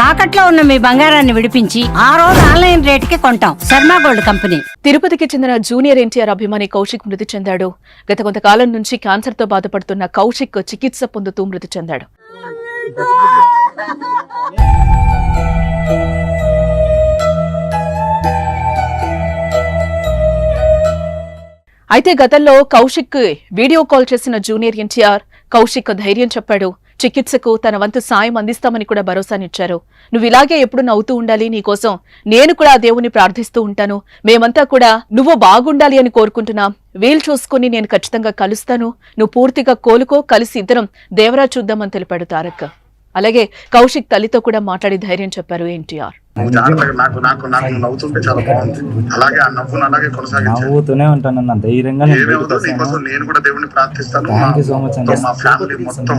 తాకట్లో ఉన్న మీ బంగారాన్ని విడిపించి ఆ రోజు ఆన్లైన్ రేటుకి కొంటాం. Sharma gold company. తిరుపతికి చెందిన జూనియర్ ఎన్టీఆర్ అభిమాని కౌశిక్ మృతి చెందాడు. గత కొంతకాలం నుంచి క్యాన్సర్ తో బాధపడుతున్న కౌశిక్ చికిత్స పొందుతూ మృతి చెందాడు. అయితే గతంలో కౌశిక్ వీడియో కాల్ చేసిన జూనియర్ ఎన్టీఆర్ కౌశిక్ ధైర్యం చెప్పాడు. చికిత్సకు తన వంతు సాయం అందిస్తామని కూడా భరోసానిచ్చారు. నువ్వు ఇలాగే ఎప్పుడు నవ్వుతూ ఉండాలి, నీకోసం నేను కూడా దేవుని ప్రార్థిస్తూ ఉంటాను, మేమంతా కూడా నువ్వు బాగుండాలి అని కోరుకుంటున్నాం, వీలు చూసుకుని నేను ఖచ్చితంగా కలుస్తాను, నువ్వు పూర్తిగా కోలుకో, కలిసి ఇద్దరం దేవరా చూద్దామని తెలిపాడు తారక్. అలాగే కౌశిక్ తల్లితో కూడా మాట్లాడి ధైర్యం చెప్పారు ఎన్టీఆర్. నవ్వుతుంటే చాలా బాగుంది. అలాగే ఆ నవ్వును అలాగే నవ్వుతూనే ఉంటాను అన్న, ధైర్యంగా నేను కూడా దేవుని ప్రార్థిస్తాను. మా ఫ్యామిలీ మొత్తం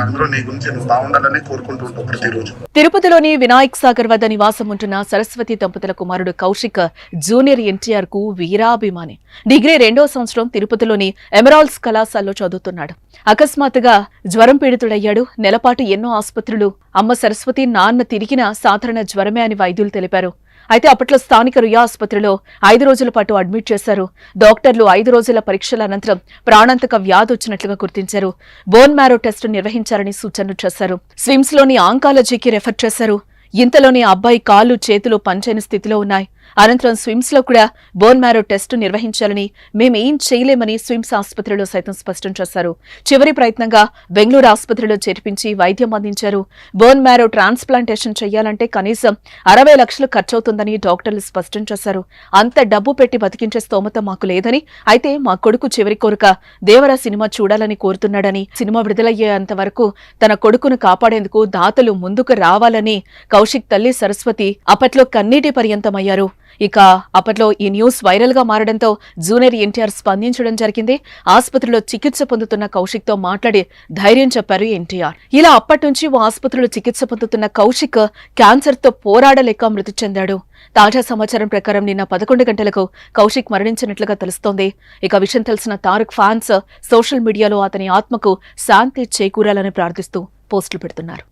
అందరూ నీ గురించి నువ్వు బాగుండాలని కోరుకుంటూ ఉంటాం ప్రతిరోజు. తిరుపతిలోని వినాయక్ సాగర్ వద్ద నివాసం ఉంటున్న సరస్వతి దంపతుల కుమారుడు కౌశిక్ జూనియర్ ఎన్టీఆర్ కు వీరాభిమాని. డిగ్రీ 2వ సంవత్సరం తిరుపతిలోని ఎమరాల్డ్స్ కళాశాలలో చదువుతున్నాడు. అకస్మాత్తుగా జ్వరం పీడితుడయ్యాడు. నెలపాటు ఎన్నో ఆసుపత్రులు అమ్మ సరస్వతి, నాన్న తిరిగిన సాధారణ జ్వరమే అని వైద్యులు తెలిపారు. అయితే అప్పట్లో స్థానిక రుయా ఆసుపత్రిలో 5 రోజుల పాటు అడ్మిట్ చేశారు. డాక్టర్లు 5 రోజుల పరీక్షల అనంతరం ప్రాణాంతక వ్యాధి వచ్చినట్లుగా గుర్తించారు. బోన్ మ్యారో టెస్ట్ నిర్వహించారని సూచనలు చేశారు. స్విమ్స్ లోని ఆంకాలజీకి రెఫర్ చేశారు. ఇంతలోని అబ్బాయి కాళ్ళు చేతులు పనిచేయని స్థితిలో ఉన్నాయి. అనంతరం స్విమ్స్ లో కూడా బోన్ మ్యారో టెస్టు నిర్వహించాలని, మేమేం చేయలేమని స్విమ్స్ ఆసుపత్రిలో సైతం స్పష్టం చేశారు. చివరి ప్రయత్నంగా బెంగళూరు ఆసుపత్రిలో చేర్పించి వైద్యం అందించారు. బోన్ మ్యారో ట్రాన్స్ప్లాంటేషన్ చేయాలంటే కనీసం 60 లక్షలు ఖర్చవుతుందని డాక్టర్లు స్పష్టం చేశారు. అంత డబ్బు పెట్టి బతికించే స్తోమత మాకు లేదని, అయితే మా కొడుకు చివరి కోరిక దేవరా సినిమా చూడాలని కోరుతున్నాడని, సినిమా విడుదలయ్యేంత వరకు తన కొడుకును కాపాడేందుకు దాతలు ముందుకు రావాలని కౌశిక్ తల్లి సరస్వతి అప్పట్లో కన్నీటి పర్యంతమయ్యారు. ఇక అప్పట్లో ఈ న్యూస్ వైరల్ గా మారడంతో జూనియర్ ఎన్టీఆర్ స్పందించడం జరిగింది. ఆసుపత్రిలో చికిత్స పొందుతున్న కౌశిక్ తో మాట్లాడి ధైర్యం చెప్పారు ఎన్టీఆర్. ఇలా అప్పటి నుంచి ఓ ఆసుపత్రిలో చికిత్స పొందుతున్న కౌశిక్ క్యాన్సర్ తో పోరాడలేక మృతి చెందాడు. తాజా సమాచారం ప్రకారం నిన్న 11 గంటలకు కౌశిక్ మరణించినట్లుగా తెలుస్తోంది. ఇక విషయం తెలిసిన తారక్ ఫ్యాన్స్ సోషల్ మీడియాలో అతని ఆత్మకు శాంతి చేకూరాలని ప్రార్థిస్తూ పోస్టులు పెడుతున్నారు.